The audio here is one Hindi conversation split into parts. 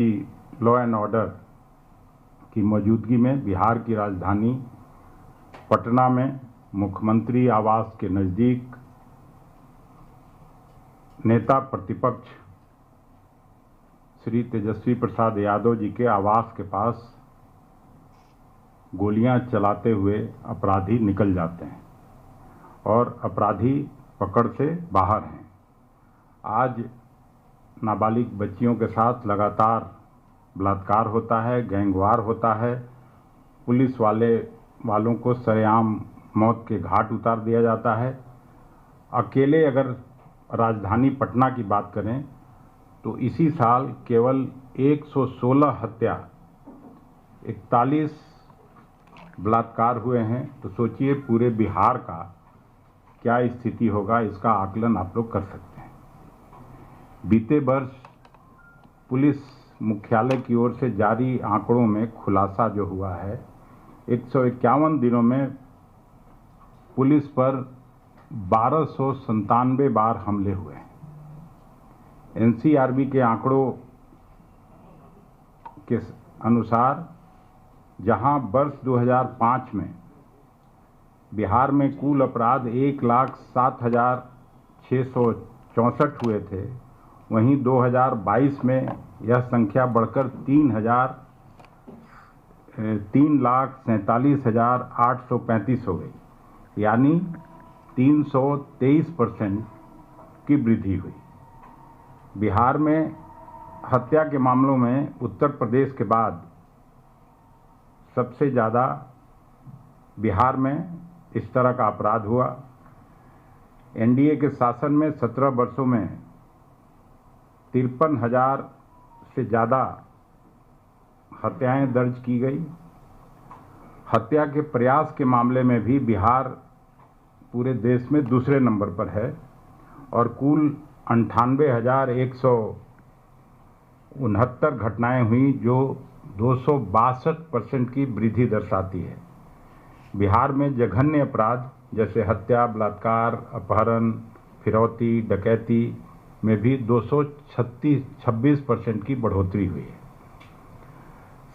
लॉ एंड ऑर्डर की मौजूदगी में बिहार की राजधानी पटना में मुख्यमंत्री आवास के नज़दीक नेता प्रतिपक्ष श्री तेजस्वी प्रसाद यादव जी के आवास के पास गोलियां चलाते हुए अपराधी निकल जाते हैं और अपराधी पकड़ से बाहर हैं। आज नाबालिग बच्चियों के साथ लगातार बलात्कार होता है, गैंगवार होता है, पुलिस वालों को सरेआम मौत के घाट उतार दिया जाता है। अकेले अगर राजधानी पटना की बात करें तो इसी साल केवल 116 हत्या, 41 बलात्कार हुए हैं। तो सोचिए पूरे बिहार का क्या स्थिति होगा, इसका आकलन आप लोग कर सकते हैं। बीते वर्ष पुलिस मुख्यालय की ओर से जारी आंकड़ों में खुलासा जो हुआ है, 151 दिनों में पुलिस पर 1297 बार हमले हुए हैं। एनसीआरबी के आंकड़ों के अनुसार जहां वर्ष 2005 में बिहार में कुल अपराध 1,07,664 हुए थे, वहीं 2022 में यह संख्या बढ़कर 3,47,835 हो गई, यानी 323% की वृद्धि हुई। बिहार में हत्या के मामलों में उत्तर प्रदेश के बाद सबसे ज़्यादा बिहार में इस तरह का अपराध हुआ। एनडीए के शासन में 17 वर्षों में 53,000 से ज़्यादा हत्याएं दर्ज की गई। हत्या के प्रयास के मामले में भी बिहार पूरे देश में दूसरे नंबर पर है और कुल 98,169 घटनाएं हुई, जो 262% की वृद्धि दर्शाती है। बिहार में जघन्य अपराध जैसे हत्या, बलात्कार, अपहरण, फिरौती, डकैती में भी 226% की बढ़ोतरी हुई है।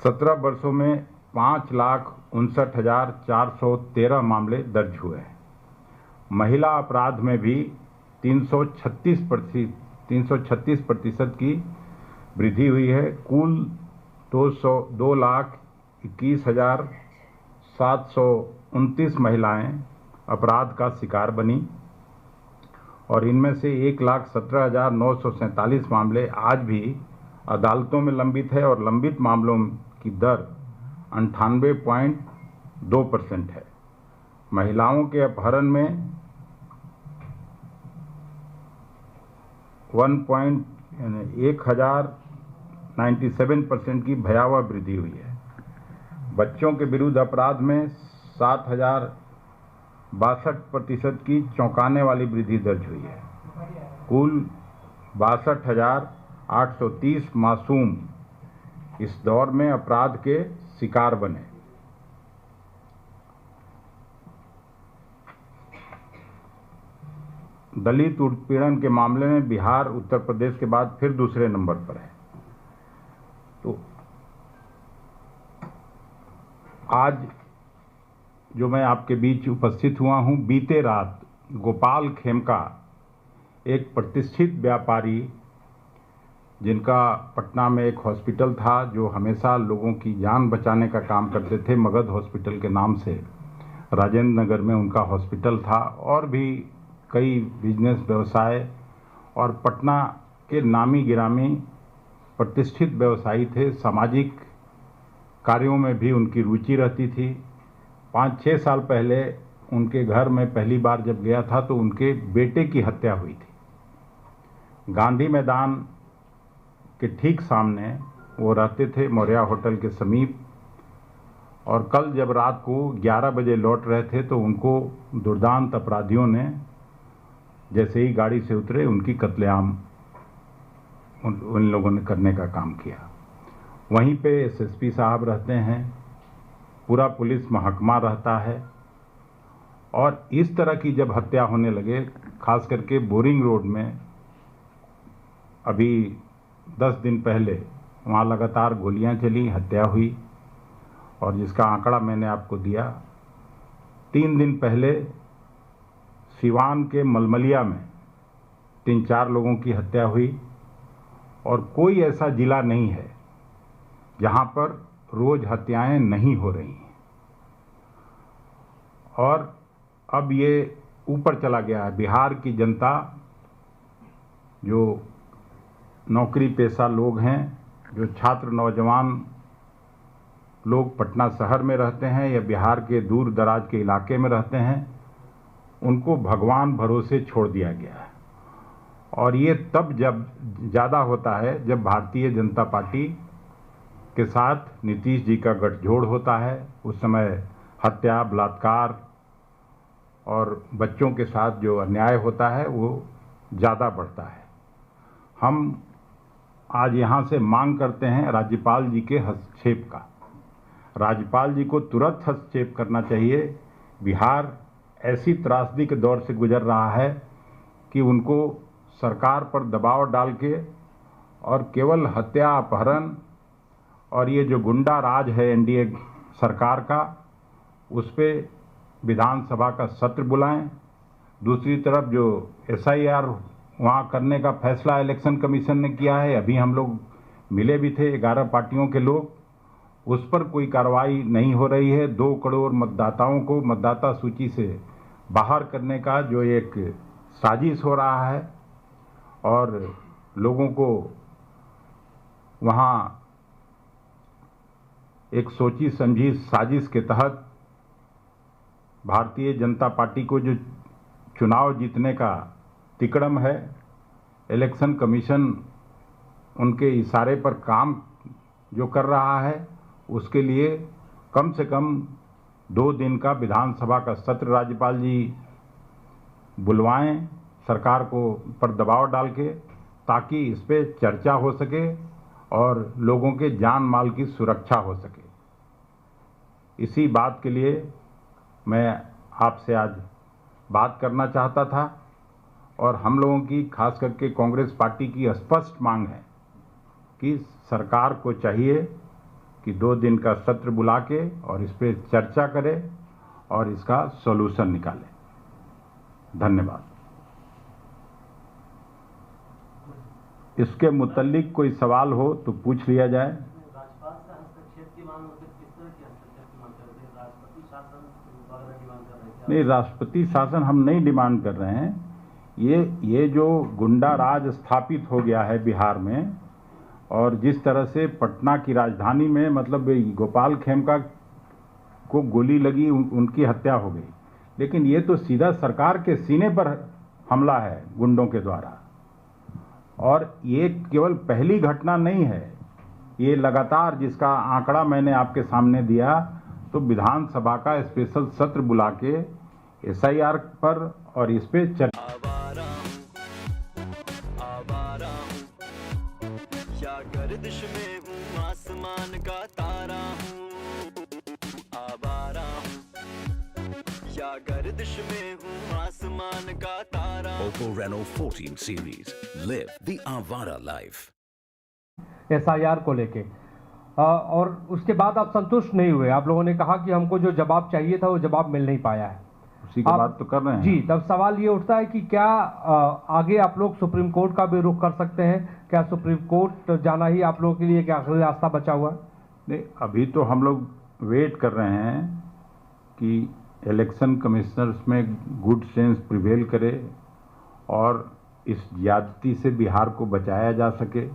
17 वर्षों में 5,59,413 मामले दर्ज हुए हैं। महिला अपराध में भी 336% की वृद्धि हुई है। कुल 2,21,729 महिलाएं अपराध का शिकार बनी और इनमें से 1,17,947 मामले आज भी अदालतों में लंबित है और लंबित मामलों की दर 98.2% है। महिलाओं के अपहरण में 1,097% की भयावह वृद्धि हुई है। बच्चों के विरुद्ध अपराध में 7,062% की चौंकाने वाली वृद्धि दर्ज हुई है। कुल 62,830 मासूम इस दौर में अपराध के शिकार बने। दलित उत्पीड़न के मामले में बिहार उत्तर प्रदेश के बाद फिर दूसरे नंबर पर है। तो आज जो मैं आपके बीच उपस्थित हुआ हूं, बीते रात गोपाल खेमका, एक प्रतिष्ठित व्यापारी जिनका पटना में एक हॉस्पिटल था, जो हमेशा लोगों की जान बचाने का काम करते थे, मगध हॉस्पिटल के नाम से राजेंद्र नगर में उनका हॉस्पिटल था, और भी कई बिजनेस व्यवसाय, और पटना के नामी गिरामी प्रतिष्ठित व्यवसायी थे। सामाजिक कार्यों में भी उनकी रुचि रहती थी। 5-6 साल पहले उनके घर में पहली बार जब गया था तो उनके बेटे की हत्या हुई थी। गांधी मैदान के ठीक सामने वो रहते थे, मौर्या होटल के समीप, और कल जब रात को 11 बजे लौट रहे थे तो उनको दुर्दांत अपराधियों ने जैसे ही गाड़ी से उतरे उनकी कत्लेआम उन लोगों ने करने का काम किया। वहीं पे एसएसपी साहब रहते हैं, पूरा पुलिस महकमा रहता है, और इस तरह की जब हत्या होने लगे, खास करके बोरिंग रोड में अभी 10 दिन पहले वहाँ लगातार गोलियां चली, हत्या हुई, और जिसका आंकड़ा मैंने आपको दिया। 3 दिन पहले सिवान के मलमलिया में 3-4 लोगों की हत्या हुई, और कोई ऐसा जिला नहीं है जहां पर रोज हत्याएं नहीं हो रही हैं। और अब ये ऊपर चला गया है। बिहार की जनता, जो नौकरी पेशा लोग हैं, जो छात्र नौजवान लोग पटना शहर में रहते हैं या बिहार के दूर दराज के इलाके में रहते हैं, उनको भगवान भरोसे छोड़ दिया गया है। और ये तब जब ज़्यादा होता है जब भारतीय जनता पार्टी के साथ नीतीश जी का गठजोड़ होता है। उस समय हत्या, बलात्कार और बच्चों के साथ जो अन्याय होता है वो ज़्यादा बढ़ता है। हम आज यहाँ से मांग करते हैं राज्यपाल जी के हस्तक्षेप का। राज्यपाल जी को तुरंत हस्तक्षेप करना चाहिए। बिहार ऐसी त्रासदी के दौर से गुजर रहा है कि उनको सरकार पर दबाव डाल के और केवल हत्या, अपहरण और ये जो गुंडा राज है एनडीए सरकार का, उस पर विधानसभा का सत्र बुलाएं। दूसरी तरफ जो एसआईआर वहाँ करने का फैसला इलेक्शन कमीशन ने किया है, अभी हम लोग मिले भी थे 11 पार्टियों के लोग, उस पर कोई कार्रवाई नहीं हो रही है। 2 करोड़ मतदाताओं को मतदाता सूची से बाहर करने का जो एक साजिश हो रहा है, और लोगों को वहाँ एक सोची समझी साजिश के तहत भारतीय जनता पार्टी को जो चुनाव जीतने का तिकड़म है, इलेक्शन कमीशन उनके इशारे पर काम जो कर रहा है, उसके लिए कम से कम 2 दिन का विधानसभा का सत्र राज्यपाल जी बुलवाएं सरकार को पर दबाव डाल के, ताकि इस पे चर्चा हो सके और लोगों के जान माल की सुरक्षा हो सके। इसी बात के लिए मैं आपसे आज बात करना चाहता था, और हम लोगों की खास करके कांग्रेस पार्टी की स्पष्ट मांग है कि सरकार को चाहिए कि 2 दिन का सत्र बुला के और इस पे चर्चा करे और इसका सॉल्यूशन निकाले। धन्यवाद। इसके मुतल्लिक कोई सवाल हो तो पूछ लिया जाए। राज्यपाल से हस्तक्षेप की मांग होती है, किस तरह की हस्तक्षेप की मांग कर रहे हैं? राष्ट्रपति शासन वगैरह डिमांड कर रहे हैं? नहीं, राष्ट्रपति शासन हम नहीं डिमांड कर रहे हैं। ये जो गुंडा राज स्थापित हो गया है बिहार में, और जिस तरह से पटना की राजधानी में मतलब गोपाल खेमका को गोली लगी, उनकी हत्या हो गई, लेकिन ये तो सीधा सरकार के सीने पर हमला है गुंडों के द्वारा। और ये केवल पहली घटना नहीं है, ये लगातार, जिसका आंकड़ा मैंने आपके सामने दिया, तो विधानसभा का स्पेशल सत्र बुला के एसआईआर पर और इस पे चर्चा। गर्दिश में हूँ, आसमान का तारा हूँ, आवारा हूँ, या गर्दिश में हूँ, आसमान का तारा। Oppo Reno 14 series. Live the Avara life. SIR को लेके और उसके बाद आप संतुष्ट नहीं हुए। आप लोगों ने कहा कि हमको जो जवाब चाहिए था वो जवाब मिल नहीं पाया है। उसी की बात तो कर रहे हैं जी। तब सवाल ये उठता है कि क्या आगे आप लोग सुप्रीम कोर्ट का भी रुख कर सकते हैं? क्या सुप्रीम कोर्ट जाना ही आप लोगों के लिए क्या आखिरी रास्ता बचा हुआ है? नहीं, अभी तो हम लोग वेट कर रहे हैं कि इलेक्शन कमिश्नर्स में गुड सेंस प्रिवेल करे और इस ज्यादती से बिहार को बचाया जा सके,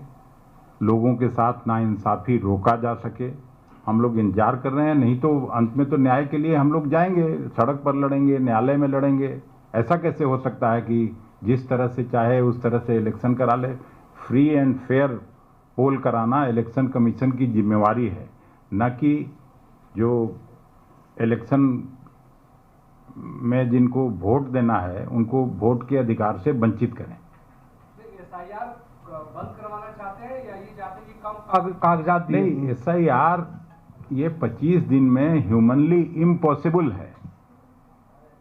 लोगों के साथ नाइंसाफ़ी रोका जा सके। हम लोग इंतजार कर रहे हैं। नहीं तो अंत में तो न्याय के लिए हम लोग जाएंगे, सड़क पर लड़ेंगे, न्यायालय में लड़ेंगे। ऐसा कैसे हो सकता है कि जिस तरह से चाहे उस तरह से इलेक्शन करा ले? फ्री एंड फेयर पोल कराना इलेक्शन कमीशन की जिम्मेवारी है, न कि जो इलेक्शन में जिनको वोट देना है उनको वोट के अधिकार से वंचित करें। एसआईआर बंद करवाना चाहते हैं या ये चाहते हैं कि कम कागजात दिए? नहीं, एसआईआर ये 25 दिन में ह्यूमनली इम्पॉसिबल है।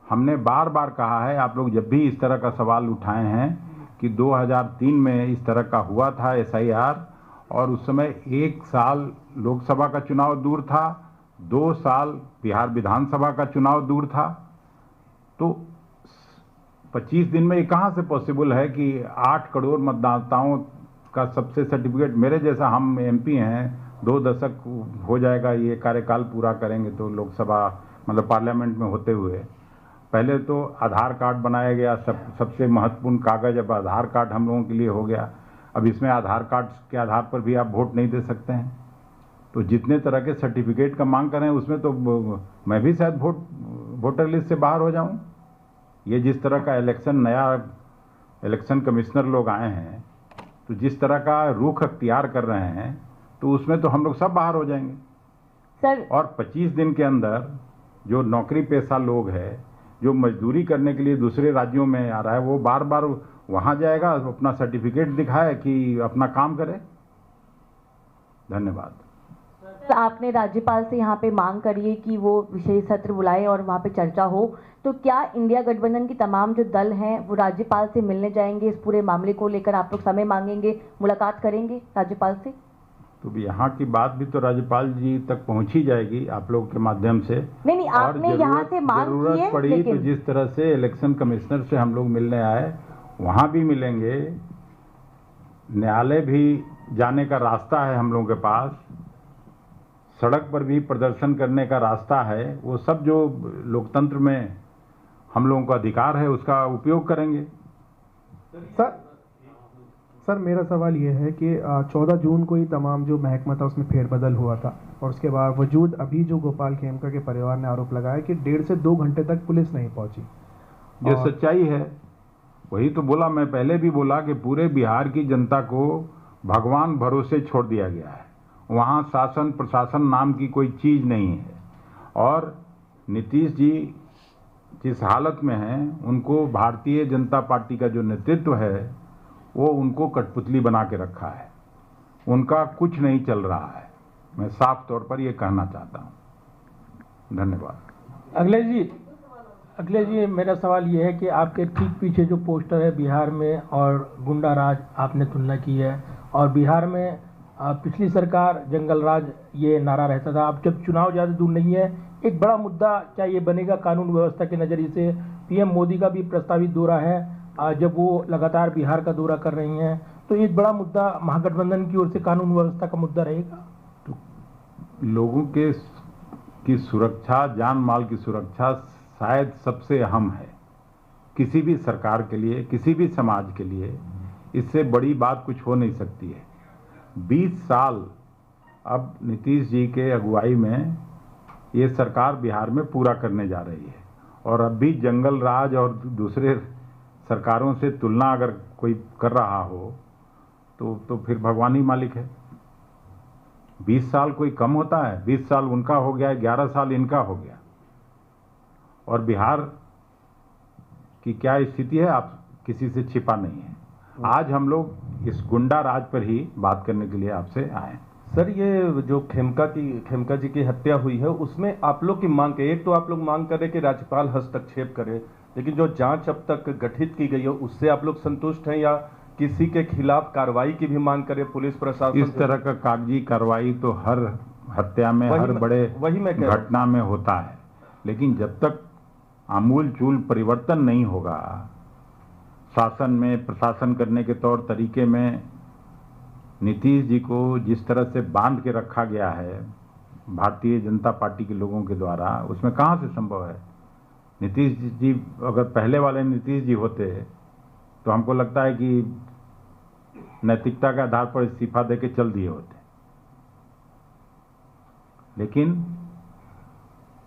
हमने बार बार कहा है, आप लोग जब भी इस तरह का सवाल उठाए हैं कि 2003 में इस तरह का हुआ था एसआईआर, और उस समय 1 साल लोकसभा का चुनाव दूर था, 2 साल बिहार विधानसभा का चुनाव दूर था। तो 25 दिन में ये कहाँ से पॉसिबल है कि 8 करोड़ मतदाताओं का सबसे सर्टिफिकेट, मेरे जैसा हम एमपी हैं, 2 दशक हो जाएगा ये कार्यकाल पूरा करेंगे तो लोकसभा मतलब पार्लियामेंट में होते हुए। पहले तो आधार कार्ड बनाया गया, सबसे महत्वपूर्ण कागज अब आधार कार्ड हम लोगों के लिए हो गया। अब इसमें आधार कार्ड के आधार पर भी आप वोट नहीं दे सकते हैं। तो जितने तरह के सर्टिफिकेट का मांग करें उसमें तो मैं भी शायद वोटर लिस्ट से बाहर हो जाऊं। ये जिस तरह का नया इलेक्शन कमिश्नर लोग आए हैं, तो जिस तरह का रुख अख्तियार कर रहे हैं, तो उसमें तो हम लोग सब बाहर हो जाएंगे सर। और 25 दिन के अंदर जो नौकरी पेशा लोग हैं, जो मजदूरी करने के लिए दूसरे राज्यों में आ रहा है, वो बार बार वहां जाएगा, अपना सर्टिफिकेट दिखाए कि अपना काम करे। धन्यवाद। आपने राज्यपाल से यहाँ पे मांग करी है कि वो विशेष सत्र बुलाए और वहाँ पे चर्चा हो, तो क्या इंडिया गठबंधन की तमाम जो दल हैं वो राज्यपाल से मिलने जाएंगे? इस पूरे मामले को लेकर आप लोग समय मांगेंगे, मुलाकात करेंगे राज्यपाल से? तो यहाँ की बात भी तो राज्यपाल जी तक पहुंची जाएगी आप लोगों के माध्यम से। नहीं, आपने यहाँ से मांग की है, जरूरत पड़ी तो जिस तरह से इलेक्शन कमिश्नर से हम लोग मिलने आए, वहां भी मिलेंगे। न्यायालय भी जाने का रास्ता है हम लोगों के पास, सड़क पर भी प्रदर्शन करने का रास्ता है। वो सब जो लोकतंत्र में हम लोगों का अधिकार है उसका उपयोग करेंगे। सर मेरा सवाल ये है कि 14 जून को ही तमाम जो महकमा था उसमें फेरबदल हुआ था, और उसके बावजूद अभी जो गोपाल खेमका के परिवार ने आरोप लगाया कि 1.5 से 2 घंटे तक पुलिस नहीं पहुंची। ये सच्चाई है, वही तो बोला, मैं पहले भी बोला कि पूरे बिहार की जनता को भगवान भरोसे छोड़ दिया गया है। वहाँ शासन प्रशासन नाम की कोई चीज़ नहीं है, और नीतीश जी जिस हालत में हैं, उनको भारतीय जनता पार्टी का जो नेतृत्व है वो उनको कठपुतली बना के रखा है। उनका कुछ नहीं चल रहा है, मैं साफ तौर पर ये कहना चाहता हूँ। धन्यवाद। अखिलेश जी, मेरा सवाल ये है कि आपके ठीक पीछे जो पोस्टर है बिहार में और गुंडा राज आपने तुलना की है, और बिहार में पिछली सरकार जंगल राज ये नारा रहता था। अब जब चुनाव ज़्यादा दूर नहीं है, एक बड़ा मुद्दा क्या ये बनेगा कानून व्यवस्था के नज़रिए से? पीएम मोदी का भी प्रस्तावित दौरा है, जब वो लगातार बिहार का दौरा कर रही हैं, तो एक बड़ा मुद्दा महागठबंधन की ओर से कानून व्यवस्था का मुद्दा रहेगा। तो लोगों की सुरक्षा, जान माल की सुरक्षा शायद सबसे अहम है किसी भी सरकार के लिए, किसी भी समाज के लिए। इससे बड़ी बात कुछ हो नहीं सकती है। 20 साल अब नीतीश जी के अगुवाई में ये सरकार बिहार में पूरा करने जा रही है, और अब भी जंगल राज और दूसरे सरकारों से तुलना अगर कोई कर रहा हो तो फिर भगवान ही मालिक है। 20 साल कोई कम होता है? 20 साल उनका हो गया, 11 साल इनका हो गया। और बिहार की क्या स्थिति है आप किसी से छिपा नहीं है। आज हम लोग इस गुंडा राज पर ही बात करने के लिए आपसे आए। सर, ये जो खेमका जी की हत्या हुई है उसमें आप लोग की मांग है, एक तो आप लोग मांग कर रहे कि राज्यपाल हस्तक्षेप करे, लेकिन जो जांच अब तक गठित की गई है उससे आप लोग संतुष्ट हैं, या किसी के खिलाफ कार्रवाई की भी मांग करे पुलिस प्रशासन? इस तरह का कागजी कार्रवाई तो हर हत्या में, हर बड़े घटना में होता है, लेकिन जब तक आमूल चूल परिवर्तन नहीं होगा शासन में, प्रशासन करने के तौर तरीके में, नीतीश जी को जिस तरह से बांध के रखा गया है भारतीय जनता पार्टी के लोगों के द्वारा, उसमें कहाँ से संभव है? नीतीश जी अगर पहले वाले नीतीश जी होते तो हमको लगता है कि नैतिकता के आधार पर इस्तीफा देके चल दिए होते, लेकिन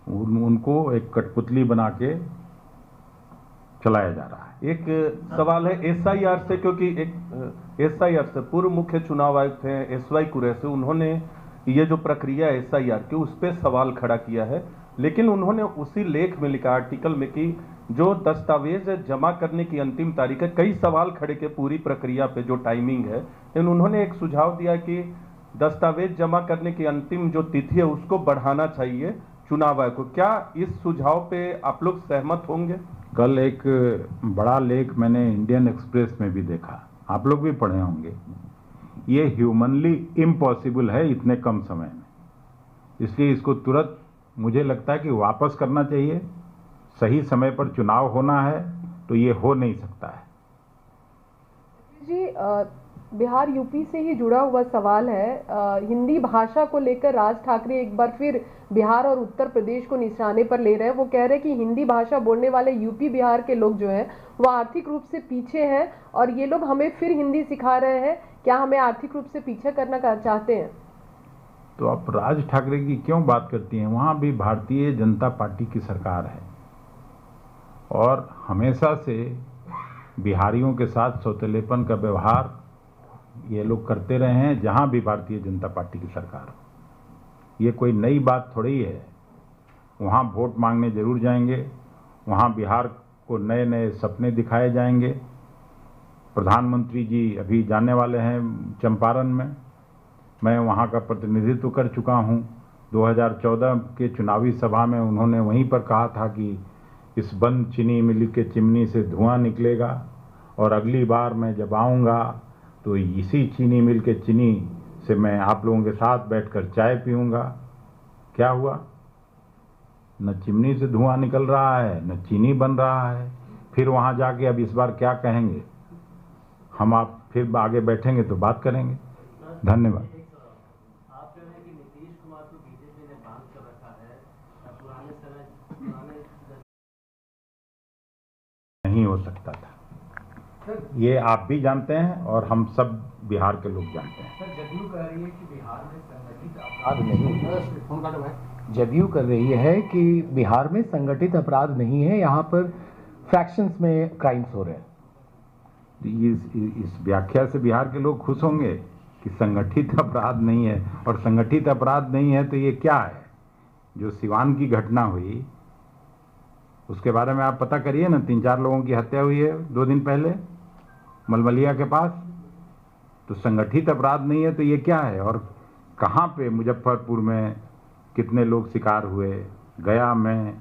उनको एक कठपुतली बना के चलाया जा रहा है। एक सवाल है एसआईआर से, क्योंकि एक एसआईआर से पूर्व मुख्य चुनाव आयुक्त हैं एसवाई कुरैशी, उन्होंने ये जो प्रक्रिया एसआईआर की उस पर सवाल खड़ा किया है, लेकिन उन्होंने उसी लेख में लिखा, आर्टिकल में, कि जो दस्तावेज जमा करने की अंतिम तारीख है, कई सवाल खड़े के पूरी प्रक्रिया पे जो टाइमिंग है, लेकिन उन्होंने एक सुझाव दिया कि दस्तावेज जमा करने की अंतिम जो तिथि है उसको बढ़ाना चाहिए चुनाव आयोग को। क्या इस सुझाव पे आप लोग सहमत होंगे? कल एक बड़ा लेख मैंने इंडियन एक्सप्रेस में भी देखा, आप लोग भी पढ़े होंगे। ये ह्यूमनली इम्पॉसिबल है इतने कम समय में। इसलिए इसको तुरंत मुझे लगता है कि वापस करना चाहिए। सही समय पर चुनाव होना है तो ये हो नहीं सकता है। जी बिहार यूपी से ही जुड़ा हुआ सवाल है। हिंदी भाषा को लेकर राज ठाकरे एक बार फिर बिहार और उत्तर प्रदेश को निशाने पर ले रहे हैं। वो कह रहे हैं कि हिंदी भाषा बोलने वाले यूपी बिहार के लोग जो हैं वो आर्थिक रूप से पीछे हैं और ये लोग हमें फिर हिंदी सिखा रहे हैं। क्या हमें आर्थिक रूप से पीछे करना चाहते हैं? तो आप राज ठाकरे की क्यों बात करती हैं? वहाँ भी भारतीय जनता पार्टी की सरकार है और हमेशा से बिहारियों के साथ सौतेलेपन का व्यवहार ये लोग करते रहे हैं, जहाँ भी भारतीय जनता पार्टी की सरकार हो। ये कोई नई बात थोड़ी है। वहाँ वोट मांगने जरूर जाएंगे, वहाँ बिहार को नए नए सपने दिखाए जाएंगे। प्रधानमंत्री जी अभी जाने वाले हैं चंपारण में। मैं वहाँ का प्रतिनिधित्व कर चुका हूँ। 2014 के चुनावी सभा में उन्होंने वहीं पर कहा था कि इस बंद चीनी मिल के चिमनी से धुआं निकलेगा और अगली बार मैं जब आऊँगा तो इसी चीनी मिल के चीनी से मैं आप लोगों के साथ बैठकर चाय पीऊँगा। क्या हुआ? न चिमनी से धुआं निकल रहा है, न चीनी बन रहा है। फिर वहाँ जाके अब इस बार क्या कहेंगे? हम आप फिर आगे बैठेंगे तो बात करेंगे। धन्यवाद। आप कह रहे हैं कि नीतीश कुमार को बीजेपी ने बांध कर रखा है। पुराने नहीं हो सकता था। ये आप भी जानते हैं और हम सब बिहार के लोग जानते हैं। सर जदयू कह रही है कि बिहार में संगठित अपराध नहीं है। जदयू कर रही है कि बिहार में संगठित अपराध नहीं है, यहाँ पर फ्रैक्शंस में क्राइम्स हो रहे हैं। इस व्याख्या से बिहार के लोग खुश होंगे कि संगठित अपराध नहीं है। और संगठित अपराध नहीं है तो ये क्या है? जो सिवान की घटना हुई उसके बारे में आप पता करिए ना। 3-4 लोगों की हत्या हुई है 2 दिन पहले मलमलिया के पास। तो संगठित अपराध नहीं है तो ये क्या है? और कहाँ पे? मुजफ्फरपुर में कितने लोग शिकार हुए, गया में,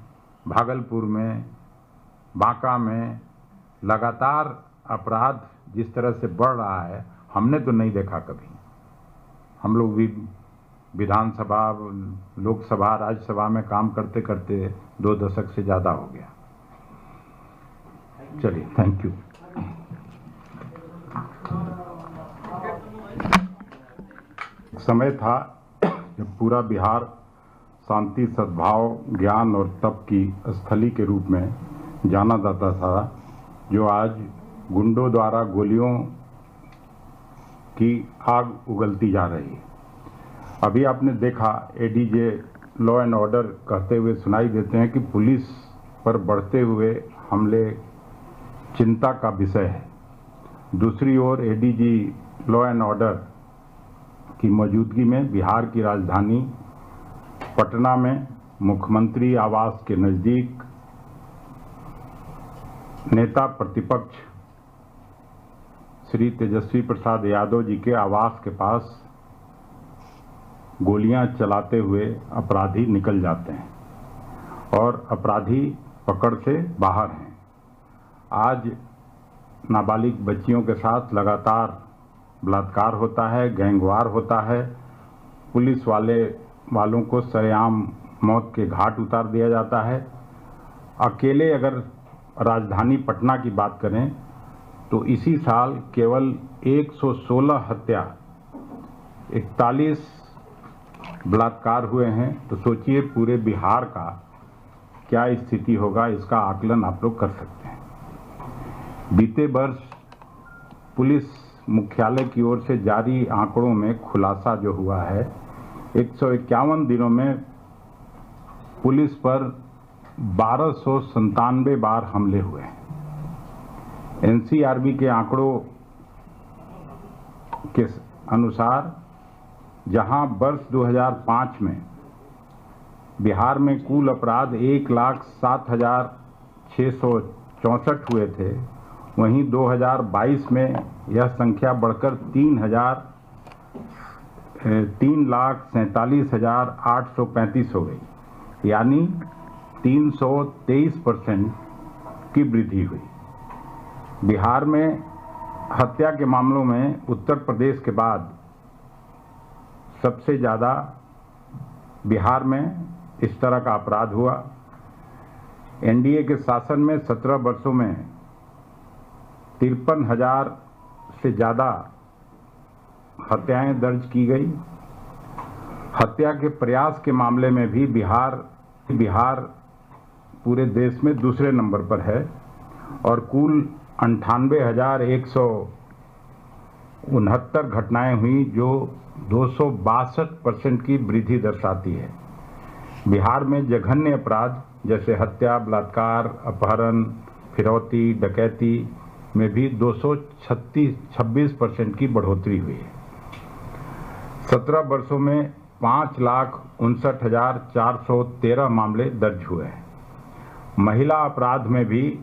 भागलपुर में, बांका में। लगातार अपराध जिस तरह से बढ़ रहा है हमने तो नहीं देखा कभी। हम लोग भी विधानसभा, लोकसभा, राज्यसभा में काम करते करते 2 दशक से ज़्यादा हो गया। चलिए, थैंक यू। समय था जब पूरा बिहार शांति, सद्भाव, ज्ञान और तप की स्थली के रूप में जाना जाता था, जो आज गुंडों द्वारा गोलियों की आग उगलती जा रही है। अभी आपने देखा एडीजे लॉ एंड ऑर्डर कहते हुए सुनाई देते हैं कि पुलिस पर बढ़ते हुए हमले चिंता का विषय है। दूसरी ओर एडीजी लॉ एंड ऑर्डर की मौजूदगी में बिहार की राजधानी पटना में मुख्यमंत्री आवास के नज़दीक नेता प्रतिपक्ष श्री तेजस्वी प्रसाद यादव जी के आवास के पास गोलियां चलाते हुए अपराधी निकल जाते हैं और अपराधी पकड़ से बाहर हैं। आज नाबालिग बच्चियों के साथ लगातार बलात्कार होता है, गैंगवार होता है। पुलिस वालों को सरेआम मौत के घाट उतार दिया जाता है। अकेले अगर राजधानी पटना की बात करें तो इसी साल केवल 116 हत्या, 41 बलात्कार हुए हैं। तो सोचिए पूरे बिहार का क्या स्थिति होगा, इसका आकलन आप लोग कर सकते हैं। बीते वर्ष पुलिस मुख्यालय की ओर से जारी आंकड़ों में खुलासा जो हुआ है, 151 दिनों में पुलिस पर 1297 बार हमले हुए हैं। एनसीआरबी के आंकड़ों के अनुसार जहां वर्ष 2005 में बिहार में कुल अपराध 1,07,664 हुए थे, वहीं 2022 में यह संख्या बढ़कर 3,47,835 हो गई, यानी 323% की वृद्धि हुई। बिहार में हत्या के मामलों में उत्तर प्रदेश के बाद सबसे ज़्यादा बिहार में इस तरह का अपराध हुआ। एनडीए के शासन में 17 वर्षों में 53,000 से ज़्यादा हत्याएं दर्ज की गई। हत्या के प्रयास के मामले में भी बिहार पूरे देश में दूसरे नंबर पर है और कुल 98,169 घटनाएं हुई, जो 262% की वृद्धि दर्शाती है। बिहार में जघन्य अपराध जैसे हत्या, बलात्कार, अपहरण, फिरौती, डकैती में भी 226% की बढ़ोतरी हुई है। 17 वर्षों में 5,59,413 मामले दर्ज हुए हैं। महिला अपराध में भी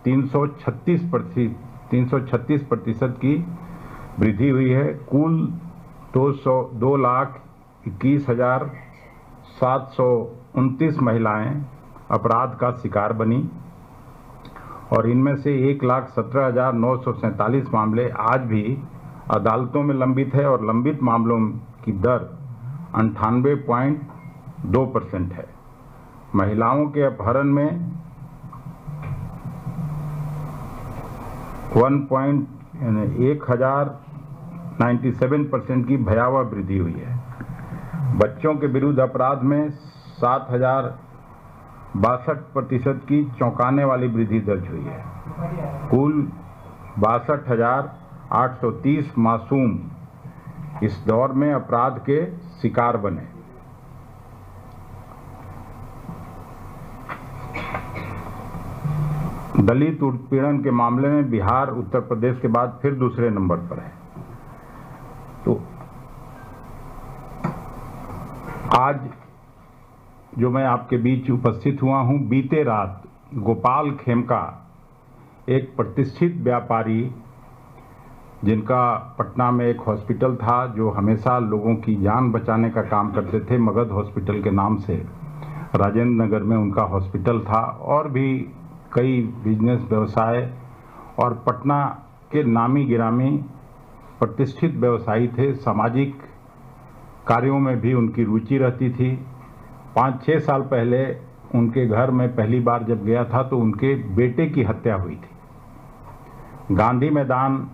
336% की वृद्धि हुई है। कुल 2,21,729 महिलाएं अपराध का शिकार बनी और इनमें से 1,17,947 मामले आज भी अदालतों में लंबित है और लंबित मामलों की दर 98.2% है। महिलाओं के अपहरण में 1,097% की भयावह वृद्धि हुई है। बच्चों के विरुद्ध अपराध में 7,062% की चौंकाने वाली वृद्धि दर्ज हुई है। कुल 62,830 मासूम इस दौर में अपराध के शिकार बने। दलित उत्पीड़न के मामले में बिहार उत्तर प्रदेश के बाद फिर दूसरे नंबर पर है। तो आज जो मैं आपके बीच उपस्थित हुआ हूं, बीते रात गोपाल खेमका एक प्रतिष्ठित व्यापारी, जिनका पटना में एक हॉस्पिटल था, जो हमेशा लोगों की जान बचाने का काम करते थे, मगध हॉस्पिटल के नाम से राजेंद्र नगर में उनका हॉस्पिटल था, और भी कई बिजनेस व्यवसाय, और पटना के नामी गिरामी प्रतिष्ठित व्यवसायी थे। सामाजिक कार्यों में भी उनकी रुचि रहती थी। 5-6 साल पहले उनके घर में पहली बार जब गया था तो उनके बेटे की हत्या हुई थी। गांधी मैदान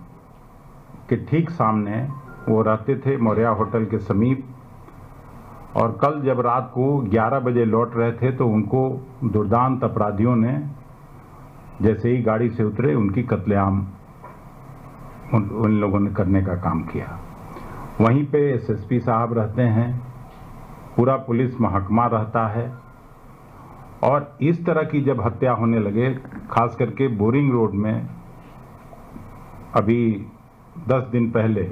के ठीक सामने वो रहते थे, मौर्या होटल के समीप, और कल जब रात को 11 बजे लौट रहे थे तो उनको दुर्दांत अपराधियों ने जैसे ही गाड़ी से उतरे उनकी कत्लेआम उन लोगों ने करने का काम किया। वहीं पे एसएसपी साहब रहते हैं, पूरा पुलिस महकमा रहता है, और इस तरह की जब हत्या होने लगे, खास करके बोरिंग रोड में अभी 10 दिन पहले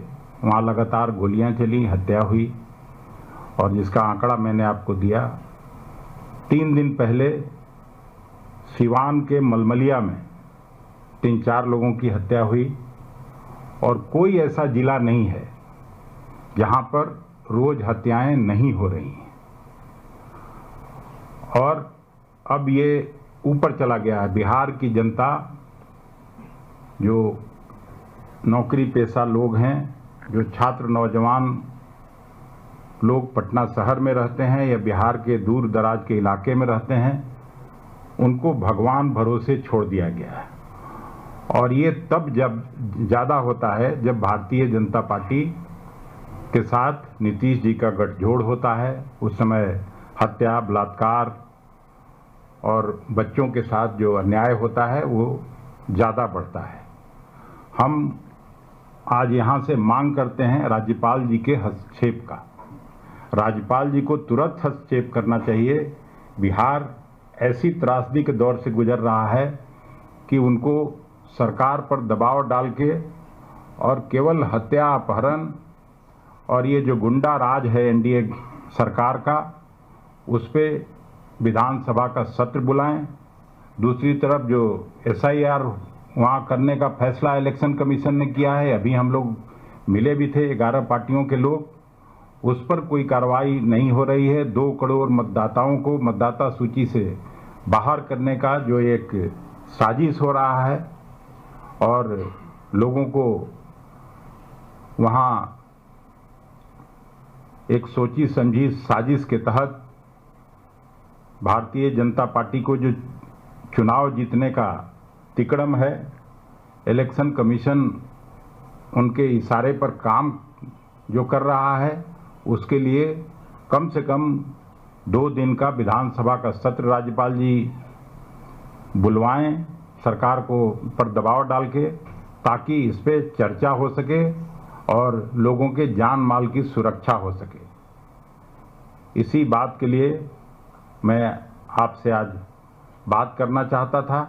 वहाँ लगातार गोलियां चली, हत्या हुई, और जिसका आंकड़ा मैंने आपको दिया। 3 दिन पहले सिवान के मलमलिया में 3-4 लोगों की हत्या हुई, और कोई ऐसा जिला नहीं है जहां पर रोज हत्याएं नहीं हो रही हैं। और अब ये ऊपर चला गया है। बिहार की जनता, जो नौकरी पेशा लोग हैं, जो छात्र नौजवान लोग पटना शहर में रहते हैं या बिहार के दूर दराज के इलाके में रहते हैं, उनको भगवान भरोसे छोड़ दिया गया है। और ये तब जब ज़्यादा होता है जब भारतीय जनता पार्टी के साथ नीतीश जी का गठजोड़ होता है। उस समय हत्या, बलात्कार और बच्चों के साथ जो अन्याय होता है वो ज़्यादा बढ़ता है। हम आज यहाँ से मांग करते हैं राज्यपाल जी के हस्तक्षेप का। राज्यपाल जी को तुरंत हस्तक्षेप करना चाहिए। बिहार ऐसी त्रासदी के दौर से गुजर रहा है कि उनको सरकार पर दबाव डाल के और केवल हत्या, अपहरण और ये जो गुंडा राज है एनडीए सरकार का, उस पे विधानसभा का सत्र बुलाएं। दूसरी तरफ जो एसआईआर वहाँ करने का फैसला इलेक्शन कमीशन ने किया है, अभी हम लोग मिले भी थे 11 पार्टियों के लोग, उस पर कोई कार्रवाई नहीं हो रही है। 2 करोड़ मतदाताओं को मतदाता सूची से बाहर करने का जो एक साजिश हो रहा है, और लोगों को वहाँ एक सोची समझी साजिश के तहत भारतीय जनता पार्टी को जो चुनाव जीतने का तिकड़म है, इलेक्शन कमीशन उनके इशारे पर काम जो कर रहा है, उसके लिए कम से कम 2 दिन का विधानसभा का सत्र राज्यपाल जी बुलवाएं सरकार को पर दबाव डाल के, ताकि इस पे चर्चा हो सके और लोगों के जान माल की सुरक्षा हो सके। इसी बात के लिए मैं आपसे आज बात करना चाहता था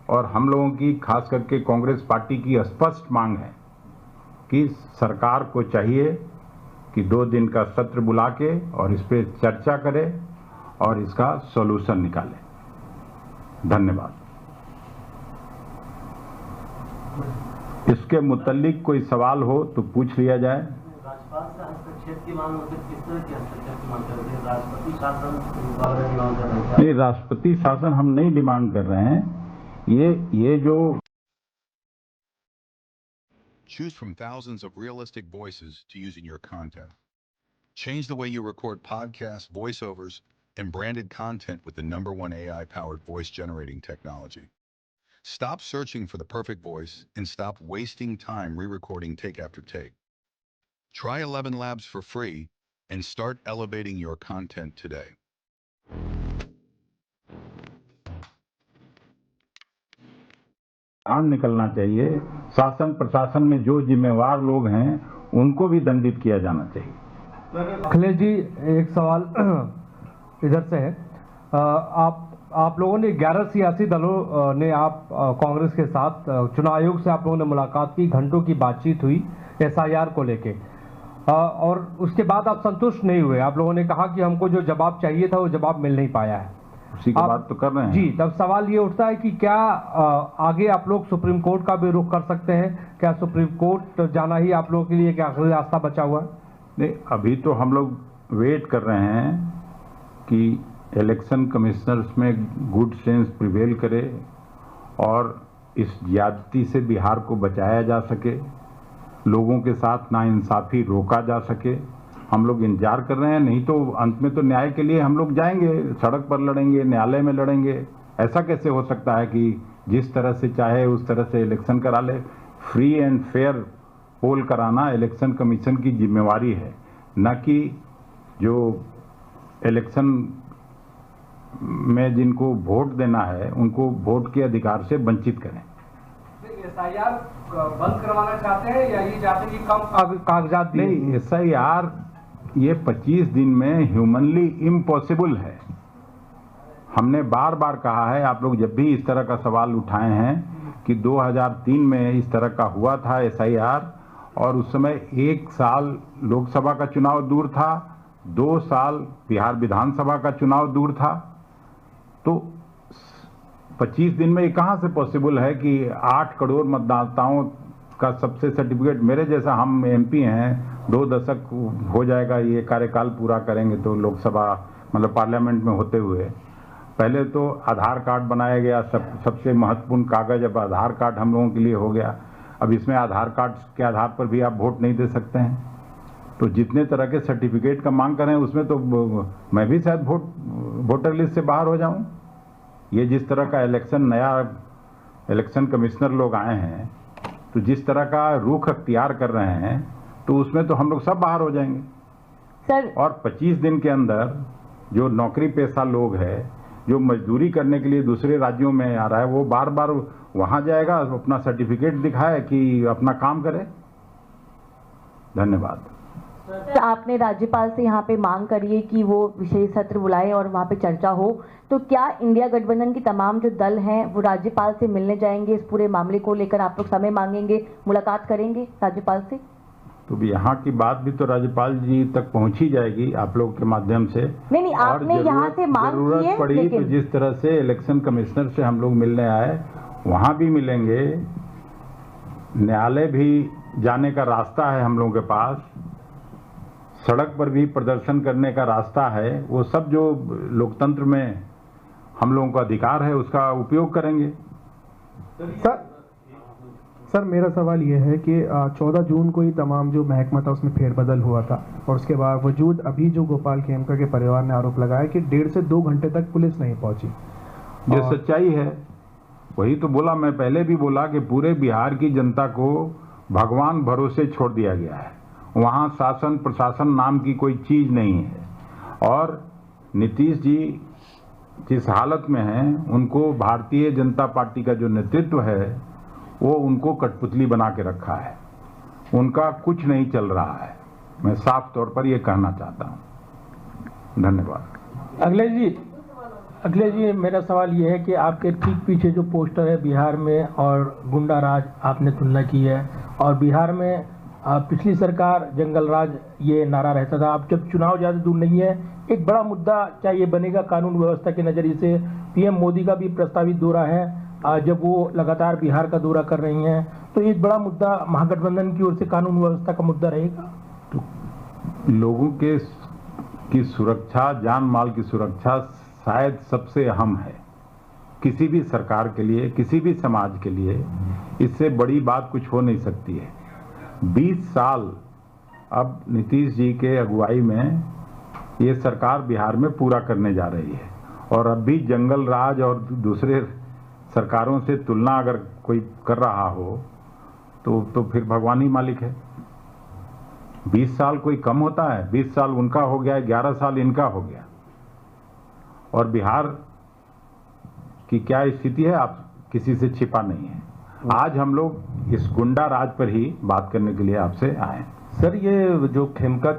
और हम लोगों की, खास करके कांग्रेस पार्टी की स्पष्ट मांग है कि सरकार को चाहिए कि 2 दिन का सत्र बुला के और इस पे चर्चा करे और इसका सॉल्यूशन निकाले। धन्यवाद। इसके मुतल्लिक कोई सवाल हो तो पूछ लिया जाए। राज्यपाल से हस्तक्षेप की मांग होती है, किस तरह की हस्तक्षेप की मांग कर रहे हैं? राष्ट्रपति शासन वगैरह की मांग कर रहे हैं? नहीं, राष्ट्रपति शासन हम नहीं डिमांड कर रहे हैं। ये जो Choose from thousands of realistic voices to use in your content. Change the way you record podcasts, voiceovers, and branded content with the #1 AI-powered voice generating technology. Stop searching for the perfect voice and stop wasting time re-recording take after take. Try 11 Labs for free and start elevating your content today. निकलना चाहिए। शासन प्रशासन में जो जिम्मेवार लोग हैं उनको भी दंडित किया जाना चाहिए। अखिलेश जी, एक सवाल इधर से है। आप लोगों ने 11 सियासी दलों ने आप कांग्रेस के साथ चुनाव आयोग से आप लोगों ने मुलाकात की, घंटों की बातचीत हुई SIR को लेके, और उसके बाद आप संतुष्ट नहीं हुए। आप लोगों ने कहा कि हमको जो जवाब चाहिए था वो जवाब मिल नहीं पाया है। उसी की बात तो कर रहे हैं जी। तब सवाल ये उठता है कि क्या आगे आप लोग सुप्रीम कोर्ट का भी रुख कर सकते हैं? क्या सुप्रीम कोर्ट जाना ही आप लोगों के लिए क्या आखिरी रास्ता बचा हुआ है? नहीं, अभी तो हम लोग वेट कर रहे हैं कि इलेक्शन कमिश्नर्स में गुड सेंस प्रिवेल करे और इस ज्यादती से बिहार को बचाया जा सके, लोगों के साथ नाइंसाफी रोका जा सके। हम लोग इंतजार कर रहे हैं। नहीं तो अंत में तो न्याय के लिए हम लोग जाएंगे, सड़क पर लड़ेंगे, न्यायालय में लड़ेंगे। ऐसा कैसे हो सकता है कि जिस तरह से चाहे उस तरह से इलेक्शन करा ले? फ्री एंड फेयर पोल कराना इलेक्शन कमीशन की जिम्मेवारी है, न कि जो इलेक्शन में जिनको वोट देना है उनको वोट के अधिकार से वंचित करें। SIR बंद करवाना चाहते हैं या ये चाहते हैं कि कम कागजात दिए? नहीं, SIR ये 25 दिन में ह्यूमनली इम्पॉसिबल है। हमने बार बार कहा है, आप लोग जब भी इस तरह का सवाल उठाए हैं कि 2003 में इस तरह का हुआ था SIR, और उस समय 1 साल लोकसभा का चुनाव दूर था, 2 साल बिहार विधानसभा का चुनाव दूर था। तो 25 दिन में ये कहाँ से पॉसिबल है कि 8 करोड़ मतदाताओं का सबसे सर्टिफिकेट, मेरे जैसा हम MP हैं, 2 दशक हो जाएगा ये कार्यकाल पूरा करेंगे तो लोकसभा मतलब पार्लियामेंट में होते हुए। पहले तो आधार कार्ड बनाया गया, सबसे महत्वपूर्ण कागज, अब आधार कार्ड हम लोगों के लिए हो गया। अब इसमें आधार कार्ड के आधार पर भी आप वोट नहीं दे सकते हैं। तो जितने तरह के सर्टिफिकेट का मांग करें उसमें तो मैं भी शायद वोटर लिस्ट से बाहर हो जाऊं। ये जिस तरह का नया इलेक्शन कमिश्नर लोग आए हैं, तो जिस तरह का रुख अख्तियार कर रहे हैं, तो उसमें तो हम लोग सब बाहर हो जाएंगे सर। और 25 दिन के अंदर जो नौकरी पेशा लोग है, जो मजदूरी करने के लिए दूसरे राज्यों में आ रहा है, वो बार बार वहां जाएगा, अपना सर्टिफिकेट दिखाए कि अपना काम करे। धन्यवाद। सर, आपने राज्यपाल से यहाँ पे मांग करी है कि वो विशेष सत्र बुलाए और वहाँ पे चर्चा हो, तो क्या इंडिया गठबंधन की तमाम जो दल हैं वो राज्यपाल से मिलने जाएंगे? इस पूरे मामले को लेकर आप लोग समय मांगेंगे, मुलाकात करेंगे राज्यपाल से? तो यहाँ की बात भी तो राज्यपाल जी तक पहुंची जाएगी आप लोग के माध्यम से। नहीं, आपने यहाँ से मांग की है, जरूरत पड़ी तो जिस तरह से इलेक्शन कमिश्नर से हम लोग मिलने आए वहां भी मिलेंगे। न्यायालय भी जाने का रास्ता है हम लोगों के पास, सड़क पर भी प्रदर्शन करने का रास्ता है। वो सब जो लोकतंत्र में हम लोगों का अधिकार है उसका उपयोग करेंगे। सर सर मेरा सवाल ये है कि 14 जून को ही तमाम जो महकमा था उसमें फेरबदल हुआ था और उसके बावजूद अभी जो गोपाल खेमका के परिवार ने आरोप लगाया कि 1.5 से 2 घंटे तक पुलिस नहीं पहुंची। ये सच्चाई है, वही तो बोला, मैं पहले भी बोला कि पूरे बिहार की जनता को भगवान भरोसे छोड़ दिया गया है। वहाँ शासन प्रशासन नाम की कोई चीज नहीं है और नीतीश जी जिस हालत में हैं उनको भारतीय जनता पार्टी का जो नेतृत्व है वो उनको कठपुतली बना के रखा है, उनका कुछ नहीं चल रहा है। मैं साफ तौर पर ये कहना चाहता हूँ। धन्यवाद। अखिलेश जी मेरा सवाल ये है कि आपके ठीक पीछे जो पोस्टर है बिहार में और गुंडा राज आपने तुलना की है और बिहार में पिछली सरकार जंगल राज ये नारा रहता था। अब जब चुनाव ज़्यादा दूर नहीं है, एक बड़ा मुद्दा क्या ये बनेगा कानून व्यवस्था के नज़रिए से? पीएम मोदी का भी प्रस्तावित दौरा है, जब वो लगातार बिहार का दौरा कर रही हैं, तो एक बड़ा मुद्दा महागठबंधन की ओर से कानून व्यवस्था का मुद्दा रहेगा। तो लोगों की सुरक्षा, जान माल की सुरक्षा शायद सबसे अहम है किसी भी सरकार के लिए, किसी भी समाज के लिए। इससे बड़ी बात कुछ हो नहीं सकती है। 20 साल अब नीतीश जी के अगुवाई में ये सरकार बिहार में पूरा करने जा रही है और अब भी जंगल राज और दूसरे सरकारों से तुलना अगर कोई कर रहा हो तो फिर भगवान ही मालिक है। 20 साल कोई कम होता है? 20 साल उनका हो गया, 11 साल इनका हो गया। और बिहार की क्या स्थिति है आप किसी से छिपा नहीं है। आज हम लोग इस गुंडा राज पर ही बात करने के लिए आपसे आए। सर ये जो खेमका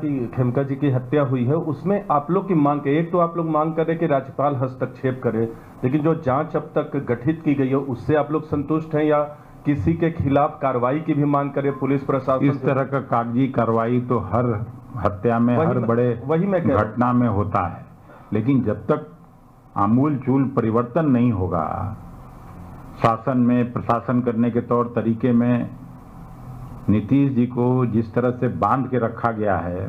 जी की हत्या हुई है उसमें आप लोग की मांग है, एक तो आप लोग मांग कर रहे कि राज्यपाल हस्तक्षेप करे, लेकिन जो जांच अब तक गठित की गई है उससे आप लोग संतुष्ट हैं या किसी के खिलाफ कार्रवाई की भी मांग करे पुलिस प्रशासन? इस तरह का कागजी कार्रवाई तो हर हत्या में, हर बड़े घटना में होता है, लेकिन जब तक आमूल चूल परिवर्तन नहीं होगा शासन में, प्रशासन करने के तौर तरीके में, नीतीश जी को जिस तरह से बांध के रखा गया है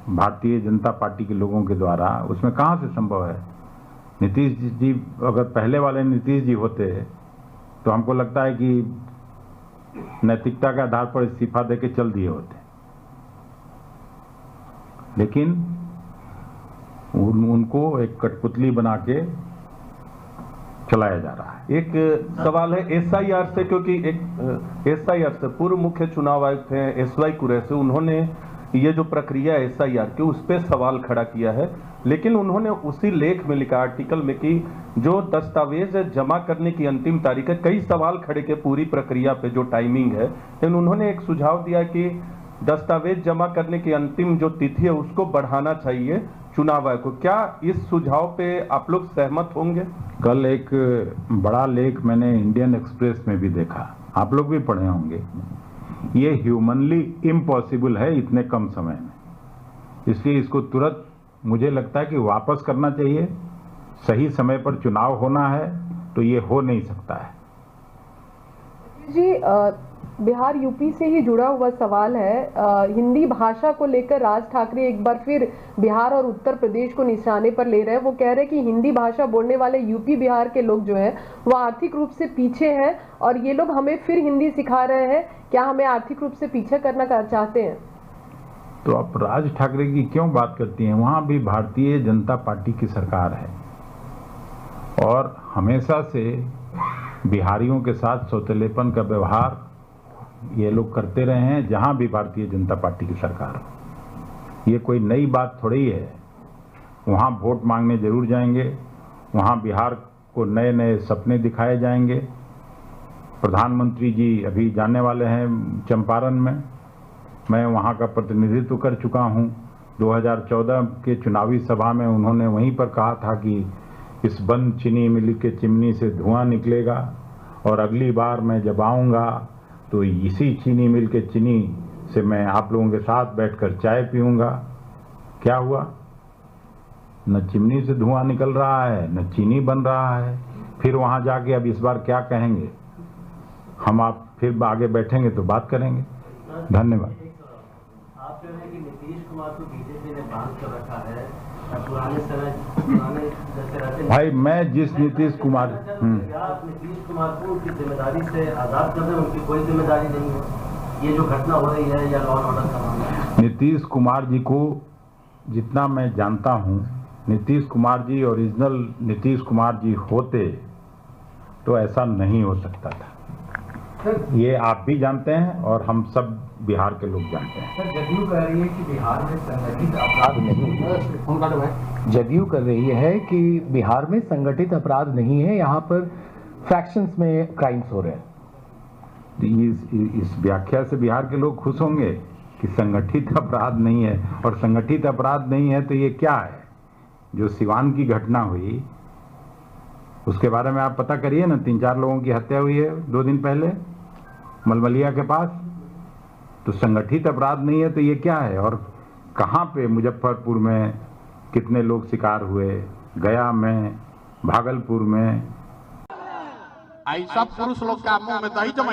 भारतीय जनता पार्टी के लोगों के द्वारा, उसमें कहाँ से संभव है? नीतीश जी अगर पहले वाले नीतीश जी होते तो हमको लगता है कि नैतिकता के आधार पर इस्तीफा देके चल दिए होते, लेकिन उनको एक कठपुतली बना के चलाया जा रहा है। एक सवाल है एसआईआर से, क्योंकि एक एसआईआर से पूर्व मुख्य चुनाव आयुक्त हैं एसवाई कुरैशी, उन्होंने ये जो प्रक्रिया एसआईआर की उस पर सवाल खड़ा किया है, लेकिन उन्होंने उसी लेख में लिखा आर्टिकल में कि जो दस्तावेज जमा करने की अंतिम तारीख है, कई सवाल खड़े के पूरी प्रक्रिया पे जो टाइमिंग है, लेकिन उन्होंने एक सुझाव दिया कि दस्तावेज जमा करने की अंतिम जो तिथि है उसको बढ़ाना चाहिए चुनाव आयोग को। क्या इस सुझाव पे आप लोग सहमत होंगे? कल एक बड़ा लेख मैंने इंडियन एक्सप्रेस में भी देखा, आप लोग भी पढ़े होंगे। ये ह्यूमनली इम्पॉसिबल है इतने कम समय में, इसलिए इसको तुरंत मुझे लगता है कि वापस करना चाहिए। सही समय पर चुनाव होना है तो ये हो नहीं सकता है। जी बिहार यूपी से ही जुड़ा हुआ सवाल है। हिंदी भाषा को लेकर राज ठाकरे एक बार फिर बिहार और उत्तर प्रदेश को निशाने पर ले रहे हैं। वो कह रहे हैं कि हिंदी भाषा बोलने वाले यूपी बिहार के लोग जो हैं वो आर्थिक रूप से पीछे हैं और ये लोग हमें फिर हिंदी सिखा रहे हैं। क्या हमें आर्थिक रूप से पीछे करना चाहते हैं? तो आप राज ठाकरे की क्यों बात करती हैं? वहां भी भारतीय जनता पार्टी की सरकार है और हमेशा से बिहारियों के साथ सौतेलेपन का व्यवहार ये लोग करते रहे हैं, जहां भी भारतीय जनता पार्टी की सरकार हो। ये कोई नई बात थोड़ी है। वहां वोट मांगने जरूर जाएंगे, वहां बिहार को नए नए सपने दिखाए जाएंगे। प्रधानमंत्री जी अभी जाने वाले हैं चंपारण में, मैं वहां का प्रतिनिधित्व कर चुका हूं। 2014 के चुनावी सभा में उन्होंने वहीं पर कहा था कि इस बंद चीनी मिल के चिमनी से धुआं निकलेगा और अगली बार मैं जब आऊँगा तो इसी चीनी मिल के चीनी से मैं आप लोगों के साथ बैठकर चाय पीऊँगा। क्या हुआ? न चिमनी से धुआं निकल रहा है, न चीनी बन रहा है। फिर वहाँ जाके अब इस बार क्या कहेंगे? हम आप फिर आगे बैठेंगे तो बात करेंगे। धन्यवाद। आप जो है कि नीतीश कुमार को बीजेपी ने बांध कर रखा है पुराने जैसे रहते भाई मैं जिस नीतीश कुमार नीतीश कुमार को उनकी जिम्मेदारी से आजाद कर दें, उनकी कोई जिम्मेदारी नहीं है ये जो घटना हो रही है या लॉ एंड ऑर्डर का मामला? नीतीश कुमार जी को जितना मैं जानता हूं, नीतीश कुमार जी ओरिजिनल नीतीश कुमार जी होते तो ऐसा नहीं हो सकता था। ये आप भी जानते हैं और हम सब बिहार के लोग जानते हैं। सर, जदयू कह रही है कि बिहार में संगठित अपराध नहीं है। जदयू कर रही है कि बिहार में संगठित अपराध नहीं है, यहाँ पर फ्रैक्शंस में क्राइम्स हो रहे हैं। इस व्याख्या से बिहार के लोग खुश होंगे कि संगठित अपराध नहीं है, और संगठित अपराध नहीं है तो ये क्या है? जो सिवान की घटना हुई उसके बारे में आप पता करिए ना, 3-4 लोगों की हत्या हुई है 2 दिन पहले मलमलिया के पास। तो संगठित अपराध नहीं है तो ये क्या है? और कहाँ पे, मुजफ्फरपुर में कितने लोग शिकार हुए, गया में, भागलपुर में। ऐसा पुरुष लोग का मुंह में दही जमा